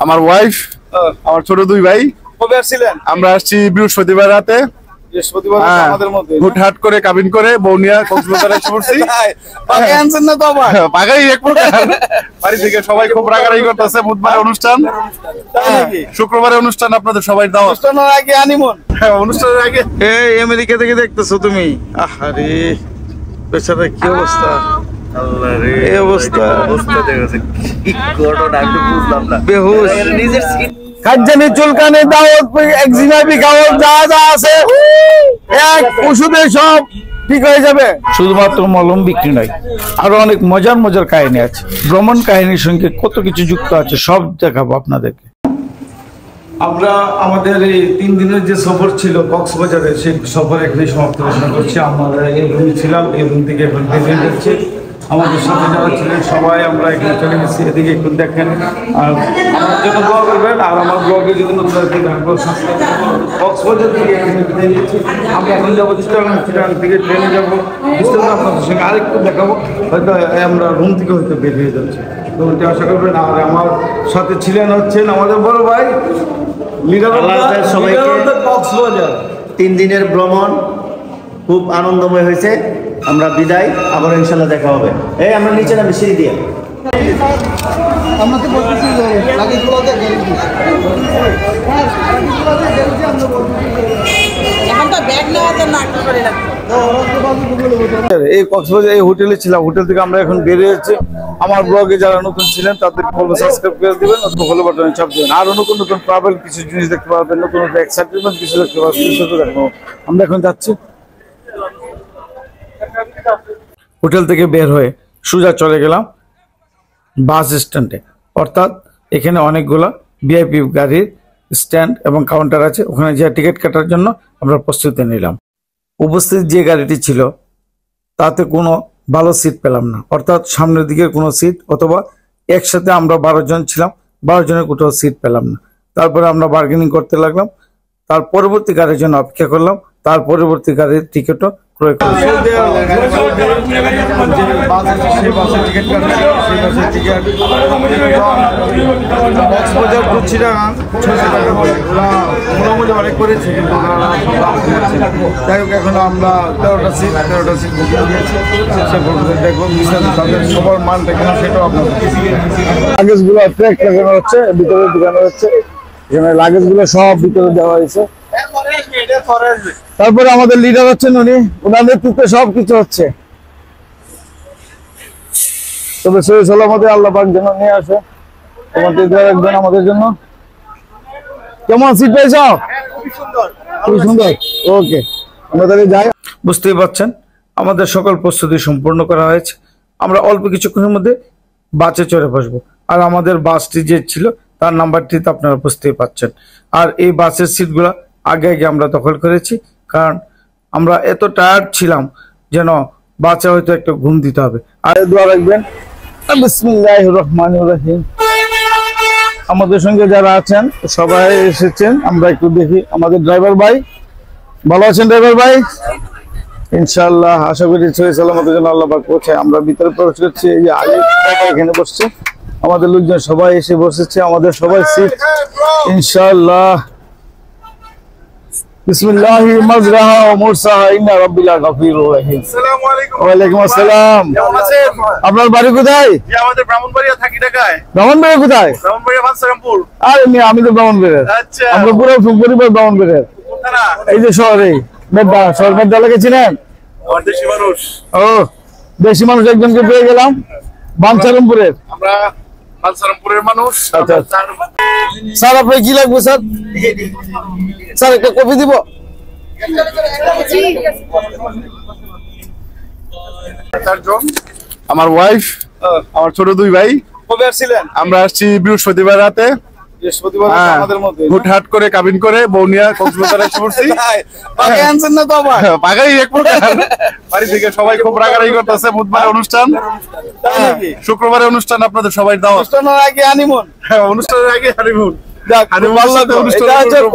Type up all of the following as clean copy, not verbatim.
আমার ওয়াইফ, আমার ছোট দুই ভাই। কবে আসছিলেন? আমরা আসছি বৃহস্পতিবার রাতে। বৃহস্পতিবার আমাদের মধ্যে হুটহাট করে কাবিন করে বৌনিয়া কক্সবাজারে এসে পড়ছি। পাকা আনছেন না তো আবার? পাকাই এক প্রকার। বাড়ি থেকে সবাই খুব রাগারাগি করতেছে। বুধবারে অনুষ্ঠান, শুক্রবারে অনুষ্ঠান, আপনাদের সবাই দাও। অনুষ্ঠানের আগে আনিমন। অনুষ্ঠানের আগে এই আমেরিকা থেকে দেখতেছো তুমি? আহারে বেচারা কি অবস্থা, আল্লাহ রে এই অবস্থা দেখেছে কি ঘটনা আমি বুঝলাম না। বেহুশ নিজের কাজজানি চুলকানি দাওয়াত একজিমা বিকাওয়াত যা যা আছে এক ওষুধে সব ঠিক হয়ে যাবে। শুধুমাত্র মলম বিক্রি নয়, আরো অনেক মজার মজার কাহিনী আছে। ভ্রমণ কাহিনীর সঙ্গে কত কিছু যুক্ত আছে, সব দেখাবো আপনাদেরকে। আমরা আমাদের এই 3 দিনের যে সফর ছিল কক্সবাজারে, সেই সফর এখানে সমাপ্ত ঘোষণা করছি। আমরা এই রুমে ছিলাম, এই রুম থেকে এখন বেরিয়ে যাচ্ছি। আমাদের সাথে যারা ছিলেন সবাই আমরা এখানে চলে গেছি। এদিকে একটু দেখেন আর আমার জন্য দোয়া করবেন। আর আমার ব্লগে যদি নতুন কক্সবাজার থেকে এখানে বিদায় নিচ্ছি। আমরা এখন যাবো চিটাগাং থেকে ট্রেনে যাবো। বিস্তারিত আপনাদের সঙ্গে আরেকটু দেখাবো। হয়তো আমরা রুম থেকে হয়তো বের হয়ে যাচ্ছি, তো আশা করবেন। আর আমার সাথে ছিলেন হচ্ছেন আমাদের বড় ভাই কক্সবাজার। 3 দিনের ভ্রমণ খুব আনন্দময় হয়েছে। আমরা বিদায়, আবার ইনশাল্লাহ দেখা হবে। এই আমরা নিচে নামি সিঁড়ি দিয়ে। এই কক্সবাজার এই হোটেলে ছিলাম, হোটেল থেকে আমরা এখন বেরিয়ে যাচ্ছি। আমার ব্লগে যারা নতুন ছিলেন তাদেরকে বলবো সাবস্ক্রাইব করে দিবেন, অথবা ফলো বাটনে চাপ দিবেন। আরো নতুন নতুন ট্রাভেল কিছু জিনিস দেখতে পাবেন, নতুন নতুন এক্সাইটমেন্ট কিছু দেখতে পাবেন। আমরা এখন যাচ্ছি। হোটেল থেকে বের হয়ে সোজা চলে গেলাম বাস স্ট্যান্ডে, অর্থাৎ এখানে অনেকগুলো ভিআইপি গাড়ির স্ট্যান্ড এবং কাউন্টার আছে। ওখানে যে টিকিট কাটার জন্য আমরা প্রস্তুতি নিলাম। উপস্থিত যে গাড়িটি ছিল তাতে কোনো ভালো সিট পেলাম না, অর্থাৎ সামনের দিকের কোনো সিট, অথবা একসাথে আমরা 12 জন ছিলাম, 12 জনের কোথাও সিট পেলাম না। তারপরে আমরা বার্গেনিং করতে লাগলাম। তার পরবর্তী গাড়ির জন্য অপেক্ষা করলাম। তার পরবর্তী গাড়ির টিকিটও ক্রয় করলাম। অনেক করেছি, কিন্তু যাই হোক এখন আমরা 13টা সিট বুকিং দিয়েছি। দেখবো তাদের সবার মানটা কেন সেটাও আপনার লাগেজগুলো ট্র্যাক লাগানো হচ্ছে, ভিতরে ঢুকানো হচ্ছে। এখানে লাগেজগুলো সব ভিতরে দেওয়া হয়েছে। তারপরে আমাদের লিডার হচ্ছেন উনি, ওনার নেতৃত্বে সবকিছু হচ্ছে। তবে সহি সালামতে আল্লাহ পাক যেন নিয়ে আসে। তোমাদের একজন আমাদের জন্য। কেমন সিট পেয়েছ? খুবই সুন্দর। ওকে, আমরা তাহলে যাই। বুঝতেই পারছেন আমাদের সকল প্রস্তুতি সম্পূর্ণ করা হয়েছে। আমরা অল্প কিছুক্ষণের মধ্যে বাসে চড়ে বসবো। আর আমাদের বাসটি যে ছিল তার নাম্বারটি তো আপনারা বুঝতেই পারছেন। আর এই বাসের সিটগুলো আগে আগে আমরা দখল করেছি, কারণ আমরা এত টায়ার্ড ছিলাম যেন বাসে হয়তো একটা ঘুম দিতে হবে। আর দোয়া রাখবেন। বিসমিল্লাহির রহমানির রহিম। আমাদের সঙ্গে যারা আছেন সবাই এসেছেন, আমরা একটু দেখি। আমাদের ড্রাইভার ভাই ভালো আছেন? ড্রাইভার ভাই ইনশাআল্লাহ আশা করি সহি সালামতের জন্য আল্লাহ পাক পৌঁছায়। আমরা ভিতরে প্রবেশ করছি। এই যে আগে এখানে বসছে, আমাদের লোকজন সবাই এসে বসেছে। আমাদের সবাই সিট ইনশাআল্লাহ। বিসমিল্লাহি মাজরাহা ওয়া মুরসাহা ইন্না রাব্বিকা গফুরুর রহিম। আসসালামু আলাইকুম। ওয়া আলাইকুম আসসালাম। কেমন আছেন? আপনার বাড়ি কোথায়? জি, আমাদের ব্রাহ্মণবাড়িয়া থাকি, ঢাকায়। ব্রাহ্মণবাড়িয়া কোথায়? ব্রাহ্মণবাড়িয়া বাদশারামপুর। আরে আমি তো ব্রাহ্মণবাড়িয়ার। আচ্ছা, আমরা পুরো পরিবার ব্রাহ্মণবাড়িয়ার। কোথায়? এই যে শহরে মেদা, শহর মেদা লেগেছিলেন। আমার দেশি মানুষ। ও, দেশি মানুষ একজনকে পেয়ে গেলাম বাঞ্ছারামপুরের। আমরা বাদশারামপুরের মানুষ। আচ্ছা স্যার, আপনার কি লাগবে স্যার? স্যার একটা কপি দিব। আমার ওয়াইফ, আমার ছোট দুই ভাই। কবে আসছিলেন? আমরা আসছি বৃহস্পতিবার রাতে। বৃহস্পতিবার আমাদের মধ্যে হুটহাট করে কাবিন করে বৌনিয়া কক্সবাজারে এসে পড়ছি। পাকা আনছেন না তো আবার? পাকাই এক প্রকার। বাড়ি থেকে সবাই খুব রাগারাগি করতেছে। বুধবারে অনুষ্ঠান, শুক্রবারে অনুষ্ঠান, আপনাদের সবাই দাও। অনুষ্ঠানের আগে আনিমন। অনুষ্ঠানের আগে হানিমুন।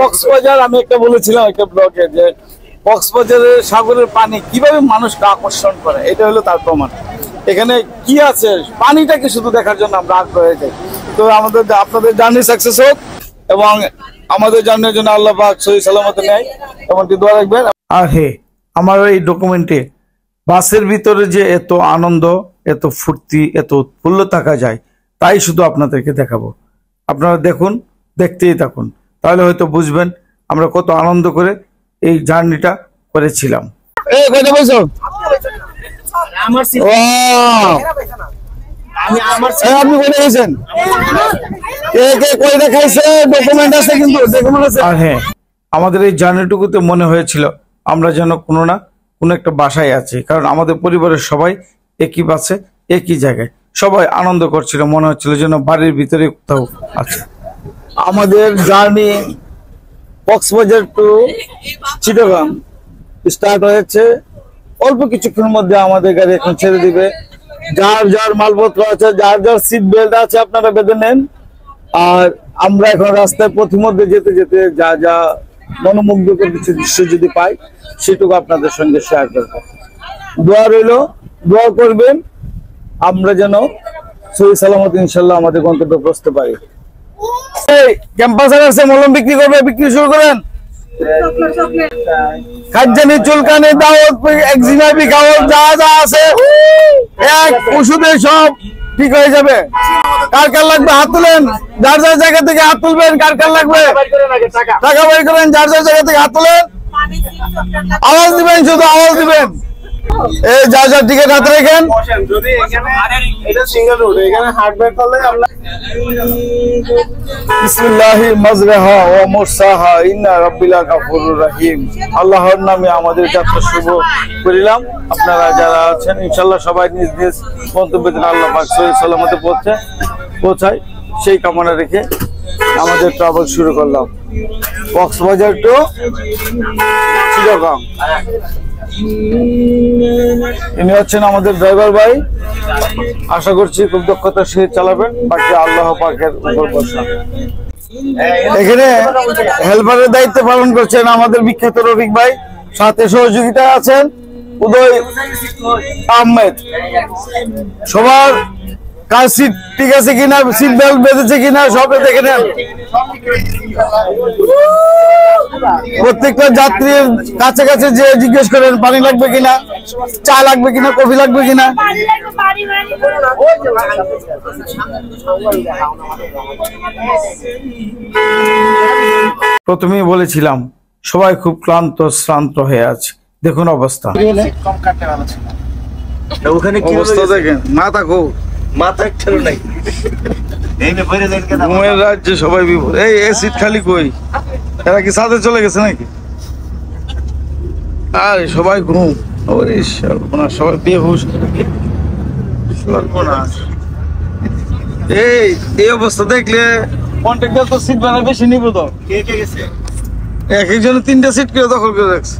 কক্সবাজার আমি একটা বলেছিলাম একটা ব্লগে যে কক্সবাজারের সাগরের পানি কিভাবে মানুষকে আকর্ষণ করে, এটা হলো তার প্রমাণ। এখানে কি আছে, পানিটাকে শুধু দেখার জন্য আমরা আগ্রহ হয়ে যাই। তো আমাদের আপনাদের জার্নি সাকসেস হোক এবং আমাদের জার্নির জন্য আল্লাহ পাক সহি সালামতে নেয় এমনটি দোয়া রাখবেন। আর আমার এই ডকুমেন্টে বাসের ভিতরে যে এত আনন্দ, এত ফুর্তি, এত উৎফুল্ল থাকা যায়, তাই শুধু আপনাদেরকে দেখাবো। আপনারা দেখুন, দেখতেই থাকুন, তাহলে হয়তো বুঝবেন আমরা কত আনন্দ করে এই জার্নিটা করেছিলাম। আপনি বলে গেছেন আর আমাদের এই জার্নিটুকুতে মনে হয়েছিল আমরা যেন কোনো না কোনো একটা বাসায় আছি, কারণ আমাদের পরিবারের সবাই একই বাসে একই জায়গায় সবাই আনন্দ করছিল, মনে হচ্ছিল যেন বাড়ির ভিতরে কোথাও আছে। আমাদের journey Cox's Bazar to Chittagong start হয়েছে। অল্প কিছুক্ষণের মধ্যে আমাদের গাড়ি এখন ছেড়ে দিবে। যার যার মালপত্র আছে, যার যার সিট বেল্ট আছে আপনারা বেঁধে নেন। আর আমরা এখন রাস্তায় পথিমধ্যে যেতে যেতে যা যা মনোমুগ্ধকর কিছু দৃশ্য যদি পাই সেটুকু আপনাদের সঙ্গে শেয়ার করব। দোয়া রইল, দোয়া করবেন আমরা যেন সহি সালামত ইনশাল্লাহ আমাদের গন্তব্যে পৌঁছতে পারি। ক্যাম্পাসের আছে মলম বিক্রি করবে, বিক্রি শুরু করেন। খাজানি, চুলকানি, দাওয়াত, একজিমা, বিকাওয়াত যা যা আছে এক ওষুধে সব ঠিক হয়ে যাবে। কার কার লাগবে হাত তুলেন, যার যার জায়গা থেকে হাত তুলবেন। কার কার লাগবে টাকা বের করেন, যার যার জায়গা থেকে হাত তুলেন। আওয়াজ দিবেন, শুধু আওয়াজ দিবেন। এই যার যার টিকিট হাতে রেখেন। বিসমিল্লাহি মাজরাহা ওয়া মুরসাহা ইন্না রাব্বিলা গাফুরুর রহিম। আল্লাহর নামে আমাদের যাত্রা শুভ করিলাম। আপনারা যারা আছেন ইনশাআল্লাহ সবাই নিজ নিজ গন্তব্যে যেন আল্লাহ পাক সহি সালামতে পৌঁছায় সেই কামনা রেখে আমাদের ট্রাভেল শুরু করলাম কক্সবাজার টু চিটাগাং। ইনি হচ্ছেন আমাদের ড্রাইভার ভাই, আশা করছি খুব দক্ষতার সহিত চালাবেন, বাকি আল্লাহ পাকের উপর ভরসা। এখানে হেল্পারের দায়িত্ব পালন করছেন আমাদের বিখ্যাত রফিক ভাই, সাথে সহযোগিতা আছেন উদয় আহমেদ। সবার কার সিট ঠিক আছে কিনা, সিট বেল্ট বেঁধেছে কিনা সব দেখে নেন। প্রত্যেকটা যাত্রীর কাছে কাছে যে জিজ্ঞেস করেন পানি লাগবে কিনা, চা লাগবে কিনা, কফি লাগবে কিনা। প্রথমেই বলেছিলাম সবাই খুব ক্লান্ত শ্রান্ত হয়ে আছে, দেখুন অবস্থা। ওখানে কি অবস্থা দেখেন, মাথা খুব মাথা একটাও নাই। ঘুমের রাজ্যে সবাই বিপদ। এই সিট খালি কই, এরা কি সাথে চলে গেছে নাকি? আরে সবাই ঘুম, সবাই বেহুশ। এই অবস্থা দেখলে কন্ট্রাক্টর তো সিট বানায় বেশি নিব তো। এক একজনে 3টা সিট করে দখল করে রাখছে।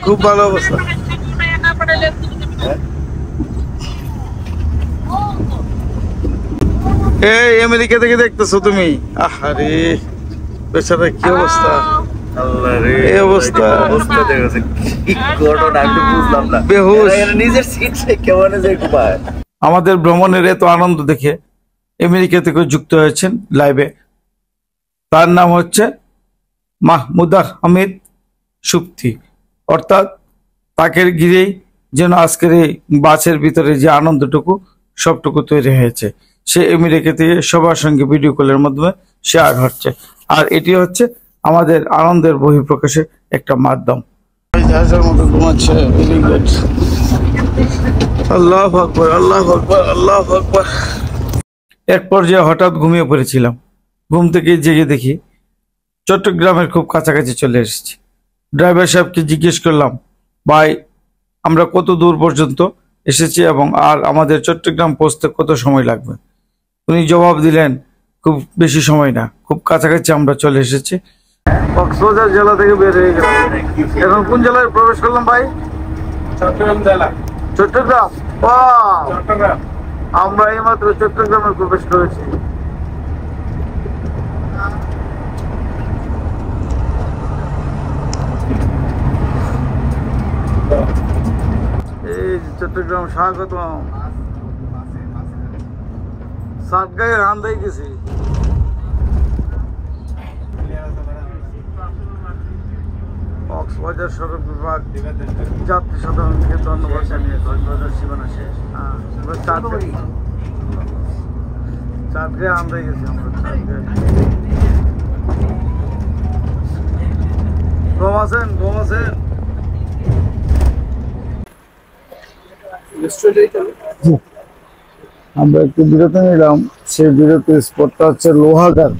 খুব ভালো অবস্থা। এই আমেরিকা থেকে দেখতেছো তুমি? আহারে বেচারা কি অবস্থা, এই অবস্থা বেহুশ। আমাদের ভ্রমণের এত আনন্দ দেখে আমেরিকা থেকে যুক্ত হয়েছেন লাইভে, তার নাম হচ্ছে মাহমুদার হামিদ সুপ্তি। অর্থাৎ তাকে ঘিরেই যেন আজকের এই বাসের ভিতরে যে আনন্দটুকু সবটুকু তৈরি হয়েছে। সে আমেরিকা থেকে সবার সঙ্গে ভিডিও কলের মাধ্যমে শেয়ার হচ্ছে, আর এটি হচ্ছে আমাদের আনন্দের বহিঃপ্রকাশের একটা মাধ্যম। আল্লাহু আকবার, আল্লাহু আকবার, আল্লাহু আকবার। এক পর্যায়ে হঠাৎ ঘুমিয়ে পড়েছিলাম। ঘুম থেকে জেগে দেখি চট্টগ্রামের খুব কাছাকাছি চলে এসেছি। ড্রাইভার সাহেবকে জিজ্ঞেস করলাম, ভাই আমরা কত দূর পর্যন্ত এসেছি এবং আর আমাদের চট্টগ্রাম পৌঁছতে কত সময় লাগবে? উনি জবাব দিলেন, খুব বেশি সময় না, খুব কাছাকাছি আমরা চলে এসেছি। কক্সবাজার জেলা থেকে বের হয়ে গেলাম। এখন কোন জেলায় প্রবেশ করলাম ভাই? চট্টগ্রাম জেলা। চট্টগ্রাম, আমরা এইমাত্র চট্টগ্রামে প্রবেশ করেছি। চট্টগ্রাম স্বাগত সাতগাঁয়ের হান্দাই গেছি। কক্সবাজার সড়ক বিভাগ যাত্রী সাধারণকে ধন্যবাদ জানিয়ে কক্সবাজার সীমানা শেষ। চাটগাঁয়ে হান্দাই গেছি আমরা। ঘুম আছেন? আমরা একটু বিরতি নিলাম। সেই বিরতির স্পটটা হচ্ছে লোহাগাড়।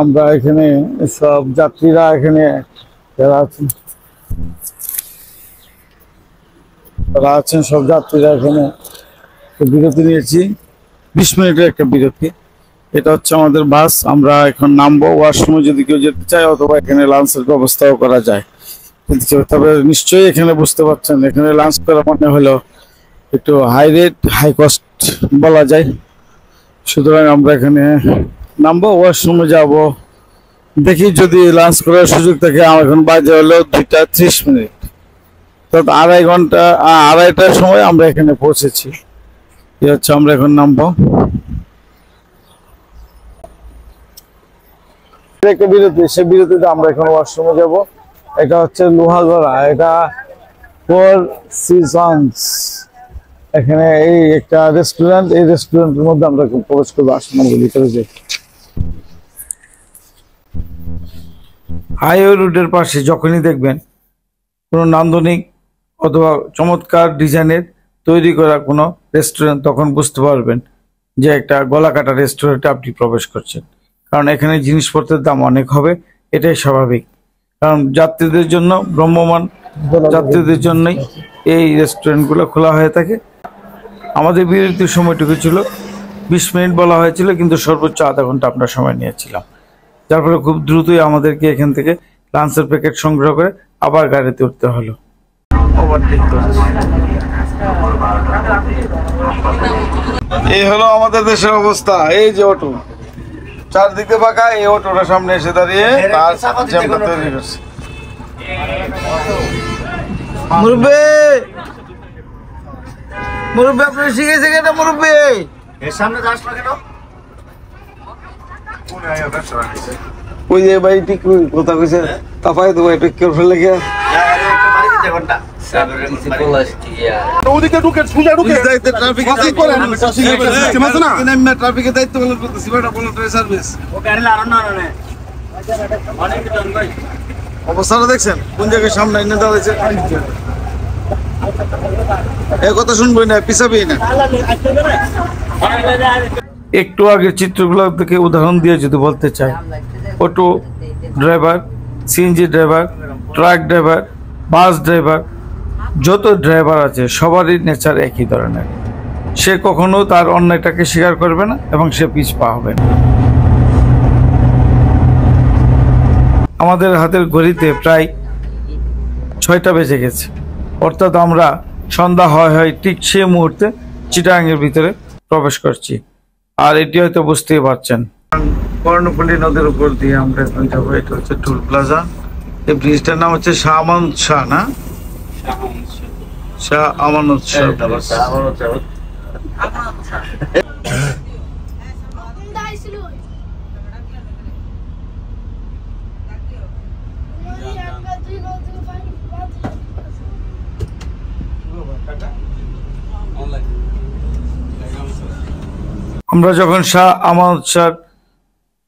আমরা এখানে সব যাত্রীরা এখানে যারা আছেন সব যাত্রীরা এখানে বিরতি নিয়েছি, 20 মিনিটের একটা বিরতি। এটা হচ্ছে আমাদের বাস। আমরা এখন নামবো। ওয়াশরুমে যদি কেউ যেতে চায় অথবা এখানে লাঞ্চের ব্যবস্থাও করা যায়। তবে নিশ্চয়ই এখানে বুঝতে পারছেন এখানে লাঞ্চ করা মানে হলো একটু হাই রেট হাই কস্ট বলা যায়। সুতরাং আমরা এখানে নামবো, ওয়াশরুমে যাব, দেখি যদি লাঞ্চ করার সুযোগ থাকে। আমার এখন বাজে হলো 2টা 30 মিনিট, তো আড়াইটার সময় আমরা এখানে পৌঁছেছি। এই হচ্ছে আমরা এখন নামবো। একটা বিরতি, সেই বিরতিতে আমরা এখন ওয়াশরুমে যাব। এটা হচ্ছে লোহাগড়া, এটা ফোর সিজনস। এখানে এই একটা রেস্টুরেন্ট, এই রেস্টুরেন্টের মধ্যে আমরা প্রবেশ করবো। আসুন ভিতরে যাই। হাইওয়ে রোডের পাশে যখনই দেখবেন কোনো নান্দনিক অথবা চমৎকার ডিজাইনের তৈরি করা কোনো রেস্টুরেন্ট, তখন বুঝতে পারবেন যে একটা গলাকাটা রেস্টুরেন্টে আপনি প্রবেশ করছেন। কারণ এখানে জিনিসপত্রের দাম অনেক হবে, এটাই স্বাভাবিক। কারণ যাত্রীদের জন্য, ভ্রাম্যমাণ যাত্রীদের জন্যই এই রেস্টুরেন্টগুলো খোলা হয়ে থাকে। আমাদের বিরতির সময়টুকু ছিল 20 মিনিট বলা হয়েছিল, কিন্তু সর্বোচ্চ আধা ঘন্টা আমরা সময় নিয়েছিলাম। যার ফলে খুব দ্রুতই আমাদেরকে এখান থেকে লাঞ্চের প্যাকেট সংগ্রহ করে আবার গাড়িতে উঠতে হলো। এই হলো আমাদের দেশের অবস্থা। এই যে অটো চারদিকে ফাঁকা, এই অটোটা সামনে এসে দাঁড়িয়ে তার জ্যামটা তৈরি করছে। মুরব্বি আপনি শিখেছে কেন? মুরব্বি এর সামনে যাস না কেন? ওই যে ভাই ঠিক কথা কইছে, তাপাই দেবো এটা কেউ ফেলে গিয়া ওদিকে ঢুকে সোজা ঢুকে ট্রাফিকের দায়িত্ব পালন করতেছি। সার্ভিস অবস্থাটা দেখছেন কোন জায়গায় সামনে এনে দেওয়া হয়েছে। এই কথা শুনবই না, পিছাবি না। একটু আগে চিত্রগুলো থেকে উদাহরণ দিয়ে যদি বলতে চাই, auto driver, CNG driver, truck driver, bus driver, যত ড্রাইভার আছে সবারই নেচার একই ধরনের। সে কখনো তার অন্যায়টাকে স্বীকার করবে না এবং সে পিছপা হবে না। আমাদের হাতের ঘড়িতে প্রায় 6টা বেজে গেছে, অর্থাৎ আমরা সন্ধ্যা হয় ঠিক সেই মুহূর্তে চিটাগাংয়ের ভিতরে প্রবেশ করছি। আর এটি হয়তো বুঝতেই পারছেন, কর্ণফুলী নদীর উপর দিয়ে আমরা এখন যাবো। এটা হচ্ছে টুল প্লাজা। এই ব্রিজটার নাম হচ্ছে শাহ আমানত শাহ, না শাহ আমানত শাহ। আমরা যখন শাহ আমানত শাহ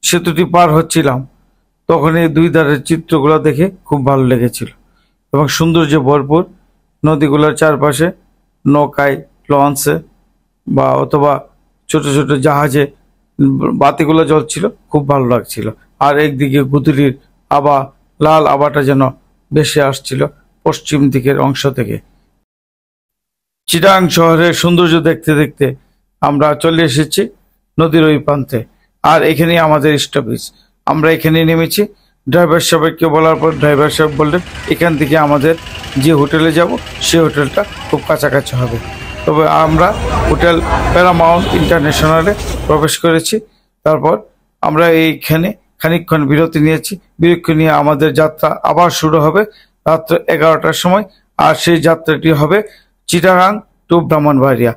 সেতুটি পার হচ্ছিলাম, তখন এই দুই ধারের চিত্রগুলো দেখে খুব ভালো লেগেছিল এবং সৌন্দর্য ভরপুর। নদীগুলোর চারপাশে নৌকায়, লঞ্চে বা অথবা ছোট ছোট জাহাজে বাতিগুলো জ্বলছিল, খুব ভালো লাগছিল। আর একদিকে গুদুলির আভা, লাল আভাটা যেন ভেসে আসছিল পশ্চিম দিকের অংশ থেকে। চিটাগাং শহরের সৌন্দর্য দেখতে দেখতে আমরা চলে এসেছি নদীর ওই প্রান্তে। আর এখানেই আমাদের স্টপেজ। আমরা এখানে নেমেছি। ড্রাইভার সাহেবকে বলার পর ড্রাইভার সাহেব বললেন এখান থেকে আমাদের যে হোটেলে যাব সেই হোটেলটা খুব কাছাকাছি হবে। তবে আমরা হোটেল প্যারামাউন্ট ইন্টারন্যাশনালে প্রবেশ করেছি। তারপর আমরা এইখানে খানিকক্ষণ বিরতি নিয়েছি। বিরতি নিয়ে আমাদের যাত্রা আবার শুরু হবে রাত্র 11টার সময়। আর সেই যাত্রাটি হবে চিটাগাং টু ব্রাহ্মণবাড়িয়া।